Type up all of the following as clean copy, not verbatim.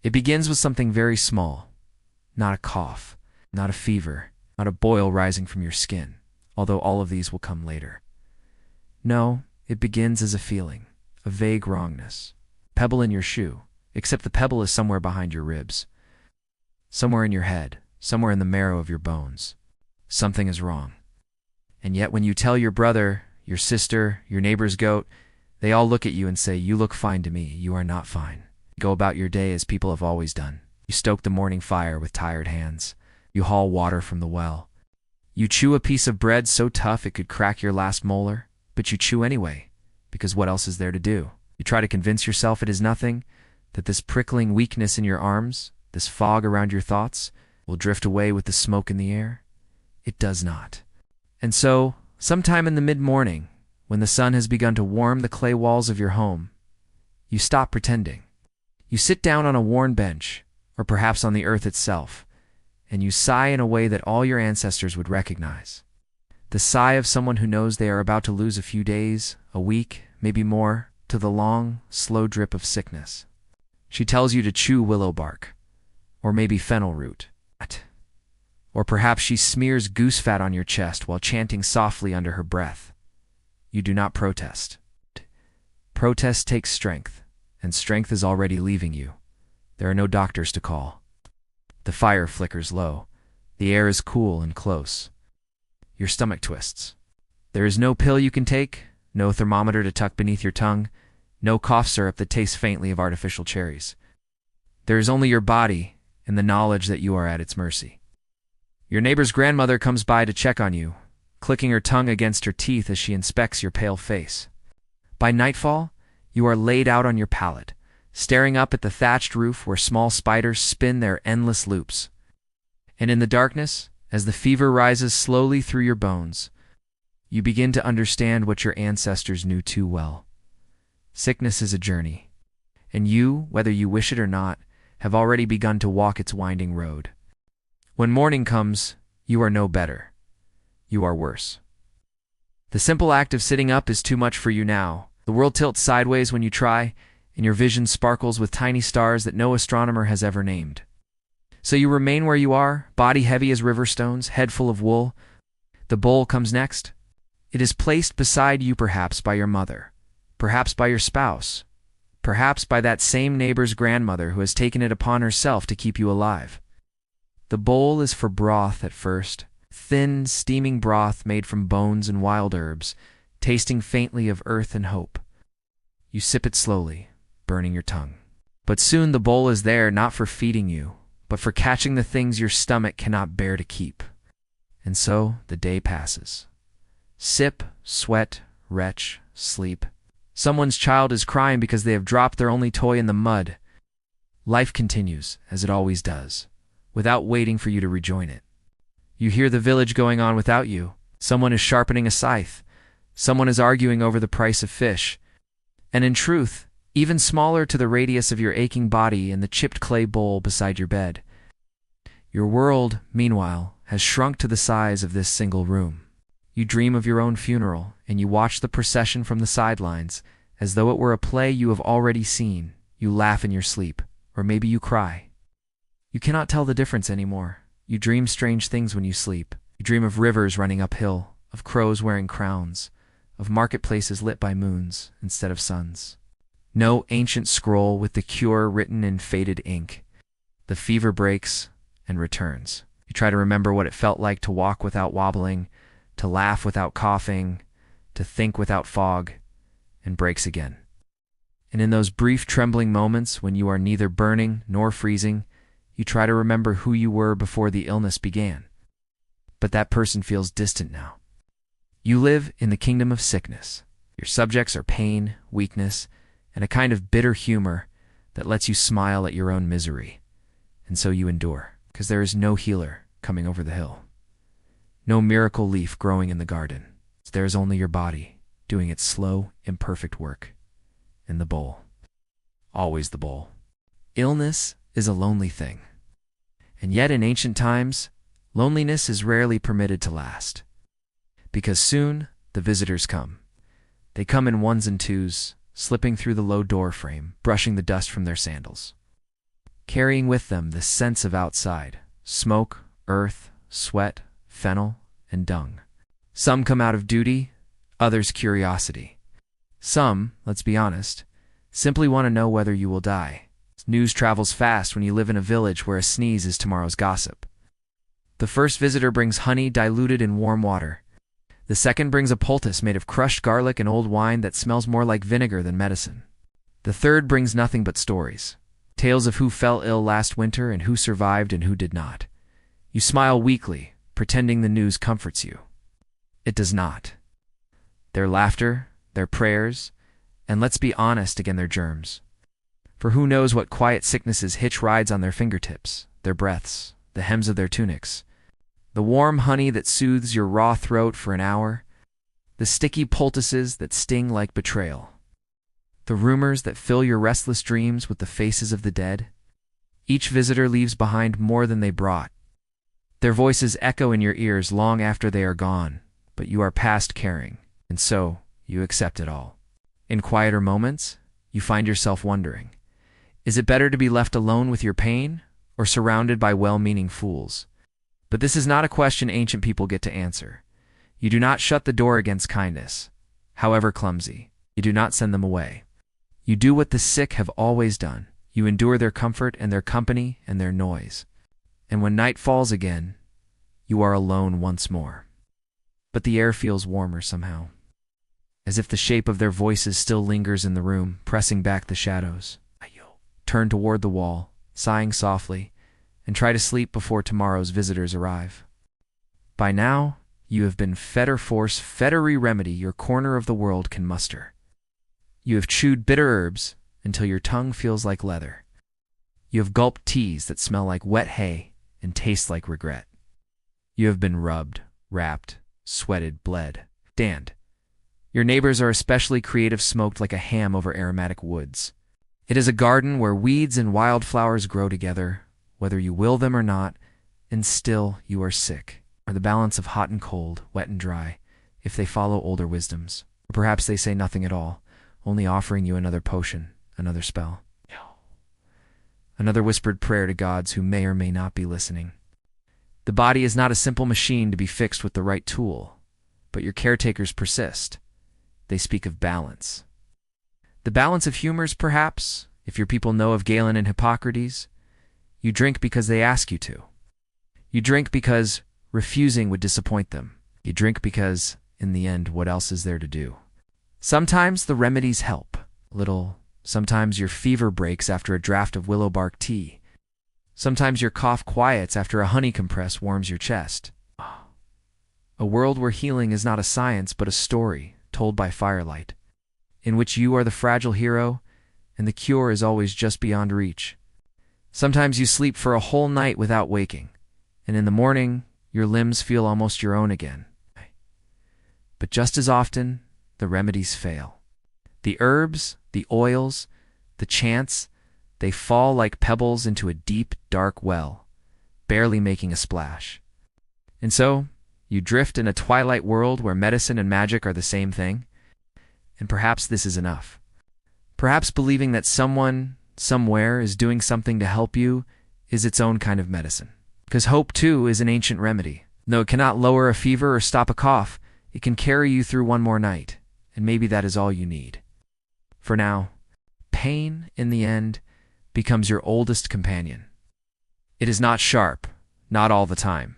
It begins with something very small, not a cough, not a fever, not a boil rising from your skin, although all of these will come later. No, it begins as a feeling, a vague wrongness. Pebble in your shoe, except the pebble is somewhere behind your ribs, somewhere in your head, somewhere in the marrow of your bones. Something is wrong. And yet when you tell your brother, your sister, your neighbor's goat, they all look at you and say, "You look fine to me. You are not fine." You go about your day as people have always done. You stoke the morning fire with tired hands. You haul water from the well. You chew a piece of bread so tough it could crack your last molar, but you chew anyway, because what else is there to do? You try to convince yourself it is nothing, that this prickling weakness in your arms, this fog around your thoughts, will drift away with the smoke in the air. It does not. And so, sometime in the mid-morning, when the sun has begun to warm the clay walls of your home, you stop pretending. You sit down on a worn bench, or perhaps on the earth itself, and you sigh in a way that all your ancestors would recognize. The sigh of someone who knows they are about to lose a few days, a week, maybe more, to the long, slow drip of sickness. She tells you to chew willow bark, or maybe fennel root. Or perhaps she smears goose fat on your chest while chanting softly under her breath. You do not protest. Protest takes strength, and strength is already leaving you. There are no doctors to call. The fire flickers low. The air is cool and close. Your stomach twists. There is no pill you can take, no thermometer to tuck beneath your tongue, no cough syrup that tastes faintly of artificial cherries. There is only your body and the knowledge that you are at its mercy. Your neighbor's grandmother comes by to check on you, clicking her tongue against her teeth as she inspects your pale face. By nightfall, you are laid out on your pallet, staring up at the thatched roof where small spiders spin their endless loops. And in the darkness, as the fever rises slowly through your bones, you begin to understand what your ancestors knew too well. Sickness is a journey, and you, whether you wish it or not, have already begun to walk its winding road. When morning comes, you are no better. You are worse. The simple act of sitting up is too much for you now. The world tilts sideways when you try, and your vision sparkles with tiny stars that no astronomer has ever named. So you remain where you are, body heavy as river stones, head full of wool. The bowl comes next. It is placed beside you perhaps by your mother, perhaps by your spouse, perhaps by that same neighbor's grandmother who has taken it upon herself to keep you alive. The bowl is for broth at first, thin, steaming broth made from bones and wild herbs, tasting faintly of earth and hope. You sip it slowly, burning your tongue. But soon the bowl is there not for feeding you, but for catching the things your stomach cannot bear to keep. And so the day passes. Sip, sweat, retch, sleep. Someone's child is crying because they have dropped their only toy in the mud. Life continues, as it always does, without waiting for you to rejoin it. You hear the village going on without you. Someone is sharpening a scythe. Someone is arguing over the price of fish. And in truth, even smaller to the radius of your aching body in the chipped clay bowl beside your bed. Your world, meanwhile, has shrunk to the size of this single room. You dream of your own funeral, and you watch the procession from the sidelines, as though it were a play you have already seen. You laugh in your sleep, or maybe you cry. You cannot tell the difference anymore. You dream strange things when you sleep. You dream of rivers running uphill, of crows wearing crowns, of marketplaces lit by moons instead of suns. No ancient scroll with the cure written in faded ink. The fever breaks and returns. You try to remember what it felt like to walk without wobbling, to laugh without coughing, to think without fog, and breaks again. And in those brief trembling moments when you are neither burning nor freezing, you try to remember who you were before the illness began. But that person feels distant now. You live in the kingdom of sickness. Your subjects are pain, weakness, and a kind of bitter humor that lets you smile at your own misery. And so you endure, because there is no healer coming over the hill. No miracle leaf growing in the garden. There is only your body doing its slow, imperfect work. In the bowl. Always the bowl. Illness is a lonely thing. And yet in ancient times, loneliness is rarely permitted to last. Because soon the visitors come. They come in ones and twos, slipping through the low door frame, brushing the dust from their sandals. carrying with them the sense of outside: smoke, earth, sweat, fennel, and dung. Some come out of duty, others curiosity. Some, let's be honest, simply want to know whether you will die. News travels fast when you live in a village where a sneeze is tomorrow's gossip. The first visitor brings honey diluted in warm water. The second brings a poultice made of crushed garlic and old wine that smells more like vinegar than medicine. The third brings nothing but stories. Tales of who fell ill last winter and who survived and who did not. You smile weakly, pretending the news comforts you. It does not. Their laughter, their prayers, and let's be honest, again, their germs. For who knows what quiet sicknesses hitch rides on their fingertips, their breaths, the hems of their tunics. The warm honey that soothes your raw throat for an hour. The sticky poultices that sting like betrayal. The rumors that fill your restless dreams with the faces of the dead. Each visitor leaves behind more than they brought. Their voices echo in your ears long after they are gone, but you are past caring, and so you accept it all. In quieter moments, you find yourself wondering, is it better to be left alone with your pain or surrounded by well-meaning fools? But this is not a question ancient people get to answer. You do not shut the door against kindness, however clumsy. You do not send them away. You do what the sick have always done. You endure their comfort and their company and their noise. And when night falls again, you are alone once more. But the air feels warmer somehow, as if the shape of their voices still lingers in the room, pressing back the shadows. Turn toward the wall, sighing softly, and try to sleep before tomorrow's visitors arrive. By now, you have been fed or force fed every remedy your corner of the world can muster. You have chewed bitter herbs until your tongue feels like leather. You have gulped teas that smell like wet hay and taste like regret. You have been rubbed, wrapped, sweated, bled, danned. Your neighbors are especially creative, smoked like a ham over aromatic woods. It is a garden where weeds and wildflowers grow together, whether you will them or not, and still you are sick, or the balance of hot and cold, wet and dry, if they follow older wisdoms. Or perhaps they say nothing at all, only offering you another potion, another spell. Another whispered prayer to gods who may or may not be listening. The body is not a simple machine to be fixed with the right tool, but your caretakers persist. They speak of balance. The balance of humors, perhaps, if your people know of Galen and Hippocrates. You drink because they ask you to. You drink because refusing would disappoint them. You drink because, in the end, what else is there to do? Sometimes the remedies help. Little. Sometimes your fever breaks after a draught of willow bark tea. Sometimes your cough quiets after a honey compress warms your chest. A world where healing is not a science but a story told by firelight, in which you are the fragile hero and the cure is always just beyond reach. Sometimes you sleep for a whole night without waking, and in the morning your limbs feel almost your own again. But just as often, the remedies fail. The herbs, the oils, the chants, they fall like pebbles into a deep, dark well, barely making a splash. And so, you drift in a twilight world where medicine and magic are the same thing. And perhaps this is enough. Perhaps believing that someone, somewhere, is doing something to help you is its own kind of medicine. Because hope, too, is an ancient remedy. Though it cannot lower a fever or stop a cough, it can carry you through one more night, and maybe that is all you need. For now, pain, in the end, becomes your oldest companion. It is not sharp, not all the time.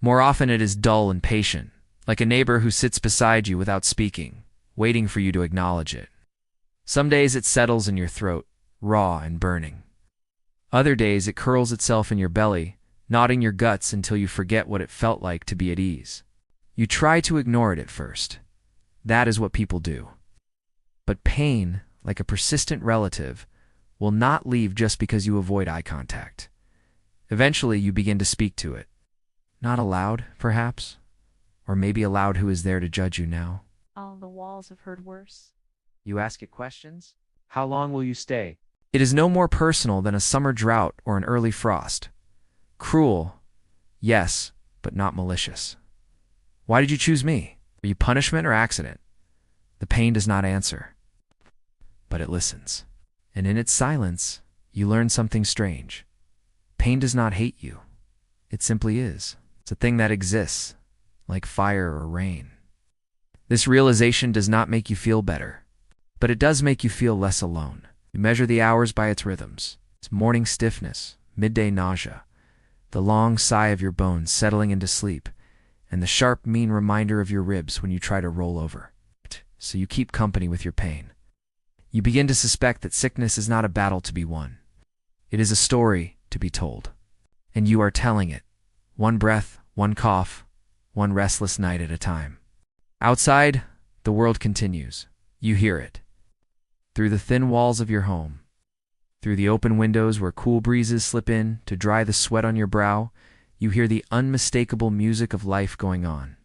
More often it is dull and patient, like a neighbor who sits beside you without speaking, waiting for you to acknowledge it. Some days it settles in your throat, raw and burning. Other days it curls itself in your belly, gnawing your guts until you forget what it felt like to be at ease. You try to ignore it at first. That is what people do. But pain, like a persistent relative, will not leave just because you avoid eye contact. Eventually you begin to speak to it. Not aloud, perhaps, or maybe aloud who is there to judge you now. All the walls have heard worse. You ask it questions. How long will you stay? It is no more personal than a summer drought or an early frost. Cruel, yes, but not malicious. Why did you choose me? Are you punishment or accident? The pain does not answer, but it listens. And in its silence, you learn something strange. Pain does not hate you. It simply is. It's a thing that exists, like fire or rain. This realization does not make you feel better, but it does make you feel less alone. You measure the hours by its rhythms. It's morning stiffness, midday nausea, the long sigh of your bones settling into sleep, and the sharp, mean reminder of your ribs when you try to roll over. So you keep company with your pain. You begin to suspect that sickness is not a battle to be won. It is a story to be told. And you are telling it. One breath, one cough, one restless night at a time. Outside, the world continues. You hear it. Through the thin walls of your home. Through the open windows where cool breezes slip in to dry the sweat on your brow, you hear the unmistakable music of life going on.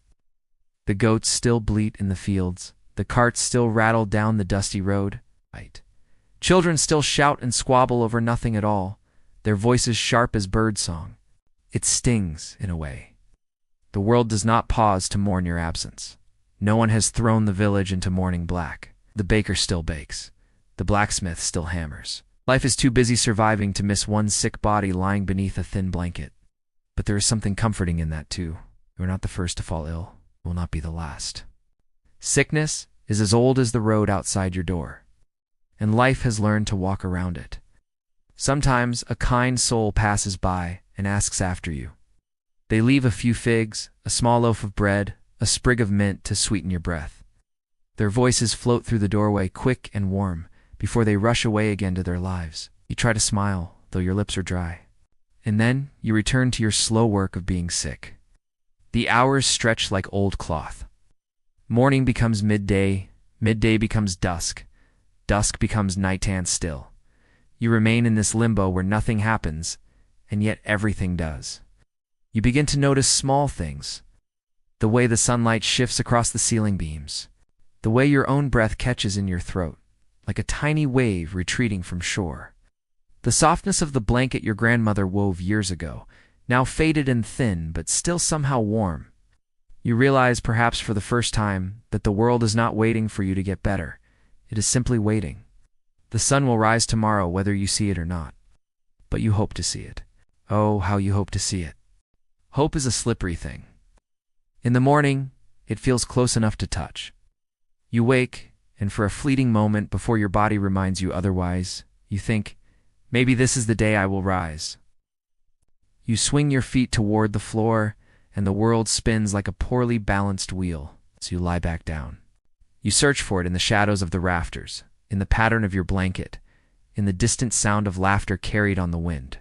The goats still bleat in the fields. The carts still rattle down the dusty road. Children still shout and squabble over nothing at all, their voices sharp as bird song. It stings, in a way. The world does not pause to mourn your absence. No one has thrown the village into mourning black. The baker still bakes. The blacksmith still hammers. Life is too busy surviving to miss one sick body lying beneath a thin blanket. But there is something comforting in that, too. You are not the first to fall ill. You will not be the last. Sickness is as old as the road outside your door, and life has learned to walk around it. Sometimes a kind soul passes by and asks after you. They leave a few figs, a small loaf of bread, a sprig of mint to sweeten your breath. Their voices float through the doorway quick and warm before they rush away again to their lives. You try to smile, though your lips are dry. And then you return to your slow work of being sick. The hours stretch like old cloth. Morning becomes midday, midday becomes dusk, dusk becomes nighttime still. You remain in this limbo where nothing happens, and yet everything does. You begin to notice small things. The way the sunlight shifts across the ceiling beams. The way your own breath catches in your throat, like a tiny wave retreating from shore. The softness of the blanket your grandmother wove years ago, now faded and thin but still somehow warm. You realize, perhaps for the first time, that the world is not waiting for you to get better. It is simply waiting. The sun will rise tomorrow whether you see it or not. But you hope to see it. Oh, how you hope to see it. Hope is a slippery thing. In the morning, it feels close enough to touch. You wake, and for a fleeting moment before your body reminds you otherwise, you think, maybe this is the day I will rise. You swing your feet toward the floor, and the world spins like a poorly balanced wheel as you lie back down. You search for it in the shadows of the rafters, in the pattern of your blanket, in the distant sound of laughter carried on the wind.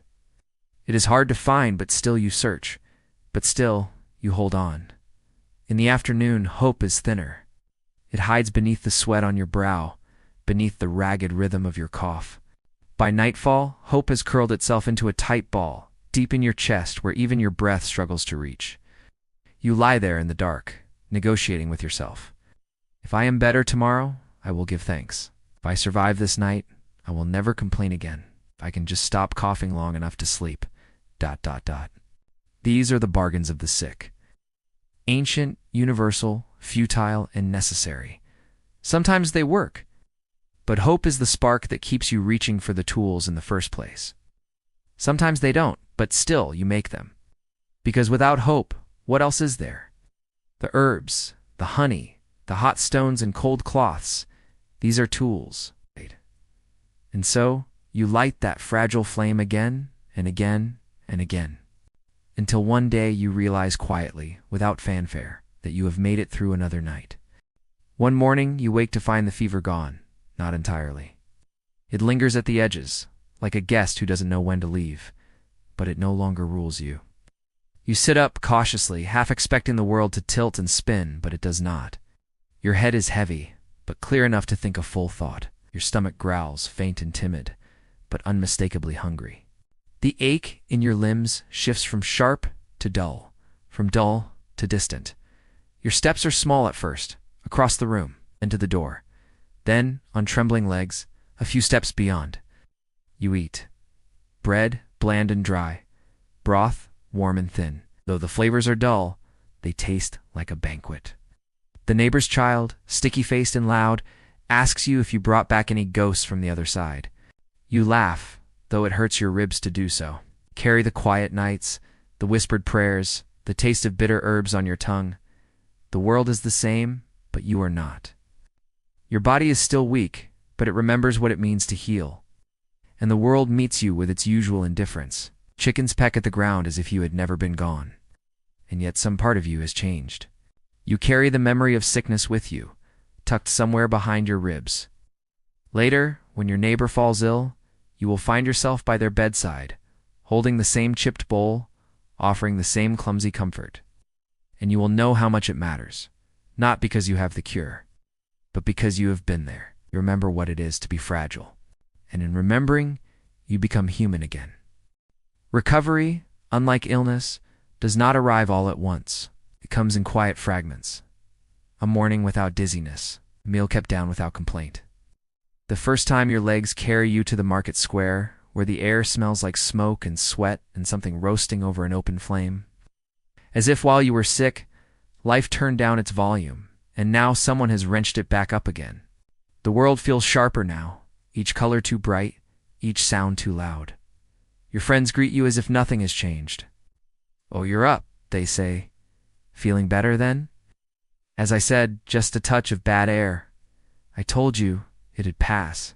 It is hard to find, but still you search. But still, you hold on. In the afternoon, hope is thinner. It hides beneath the sweat on your brow, beneath the ragged rhythm of your cough. By nightfall, hope has curled itself into a tight ball, deep in your chest where even your breath struggles to reach. You lie there in the dark, negotiating with yourself. If I am better tomorrow, I will give thanks. If I survive this night, I will never complain again. If I can just stop coughing long enough to sleep. ... These are the bargains of the sick. Ancient, universal, futile, and necessary. Sometimes they work, but hope is the spark that keeps you reaching for the tools in the first place. Sometimes they don't, but still you make them. Because without hope, what else is there? The herbs, the honey, the hot stones and cold cloths, these are tools. And so, you light that fragile flame again and again and again, until one day you realize quietly, without fanfare, that you have made it through another night. One morning, you wake to find the fever gone, not entirely. It lingers at the edges, like a guest who doesn't know when to leave, but it no longer rules you. You sit up cautiously, half expecting the world to tilt and spin, but it does not. Your head is heavy, but clear enough to think a full thought. Your stomach growls, faint and timid, but unmistakably hungry. The ache in your limbs shifts from sharp to dull, from dull to distant. Your steps are small at first, across the room, and to the door. Then, on trembling legs, a few steps beyond. You eat. Bread, bland and dry. Broth, warm and thin. Though the flavors are dull, they taste like a banquet. The neighbor's child, sticky-faced and loud, asks you if you brought back any ghosts from the other side. You laugh, though it hurts your ribs to do so. Carry the quiet nights, the whispered prayers, the taste of bitter herbs on your tongue. The world is the same, but you are not. Your body is still weak, but it remembers what it means to heal. And the world meets you with its usual indifference. Chickens peck at the ground as if you had never been gone. And yet some part of you has changed. You carry the memory of sickness with you, tucked somewhere behind your ribs. Later, when your neighbor falls ill, you will find yourself by their bedside, holding the same chipped bowl, offering the same clumsy comfort. And you will know how much it matters, not because you have the cure, but because you have been there. You remember what it is to be fragile. And in remembering, you become human again. Recovery, unlike illness, does not arrive all at once. It comes in quiet fragments. A morning without dizziness, a meal kept down without complaint. The first time your legs carry you to the market square, where the air smells like smoke and sweat and something roasting over an open flame. As if while you were sick, life turned down its volume, and now someone has wrenched it back up again. The world feels sharper now, each color too bright, each sound too loud. Your friends greet you as if nothing has changed. "Oh, you're up," they say. "Feeling better then?" As I said, just a touch of bad air. I told you it'd pass.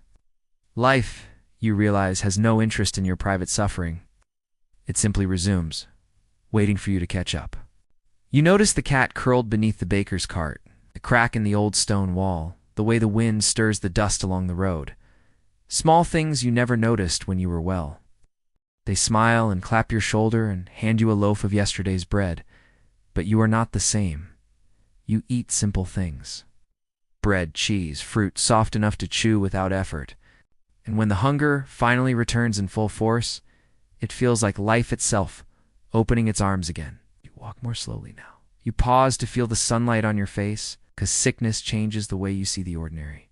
Life, you realize, has no interest in your private suffering. It simply resumes, waiting for you to catch up. You notice the cat curled beneath the baker's cart, the crack in the old stone wall, the way the wind stirs the dust along the road. Small things you never noticed when you were well. They smile and clap your shoulder and hand you a loaf of yesterday's bread, but you are not the same. You eat simple things. Bread, cheese, fruit, soft enough to chew without effort. And when the hunger finally returns in full force, it feels like life itself opening its arms again. You walk more slowly now. You pause to feel the sunlight on your face, because sickness changes the way you see the ordinary.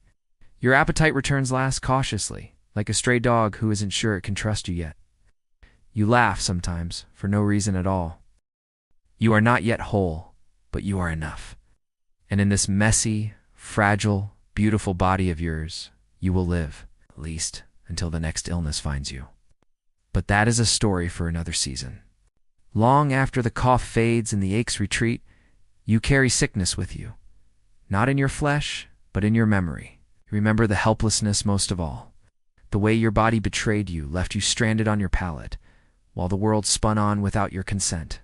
Your appetite returns last cautiously, like a stray dog who isn't sure it can trust you yet. You laugh sometimes, for no reason at all. You are not yet whole, but you are enough. And in this messy, fragile, beautiful body of yours, you will live, at least until the next illness finds you. But that is a story for another season. Long after the cough fades and the aches retreat, you carry sickness with you. Not in your flesh, but in your memory. You remember the helplessness most of all. The way your body betrayed you, left you stranded on your pallet, while the world spun on without your consent.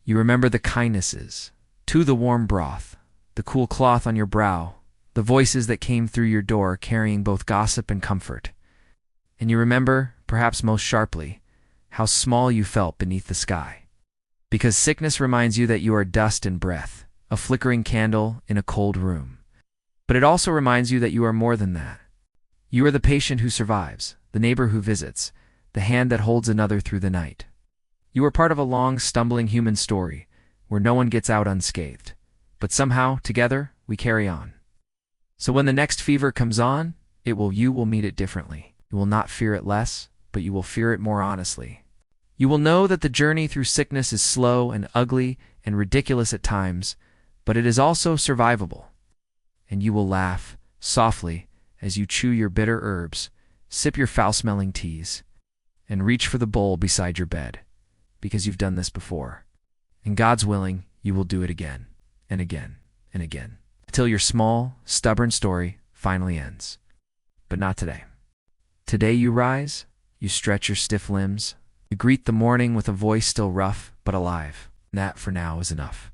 You remember the kindnesses, to the warm broth, the cool cloth on your brow, the voices that came through your door carrying both gossip and comfort. And you remember, perhaps most sharply, how small you felt beneath the sky. Because sickness reminds you that you are dust and breath, a flickering candle in a cold room. But it also reminds you that you are more than that. You are the patient who survives, the neighbor who visits, the hand that holds another through the night. You are part of a long, stumbling human story, where no one gets out unscathed. But somehow, together, we carry on. So when the next fever comes on, you will meet it differently. You will not fear it less, but you will fear it more honestly. You will know that the journey through sickness is slow and ugly and ridiculous at times, but it is also survivable. And you will laugh, softly, as you chew your bitter herbs, sip your foul-smelling teas, and reach for the bowl beside your bed, because you've done this before. And God's willing, you will do it again, and again, and again, until your small, stubborn story finally ends. But not today. Today you rise, you stretch your stiff limbs, you greet the morning with a voice still rough but alive. That, for now, is enough.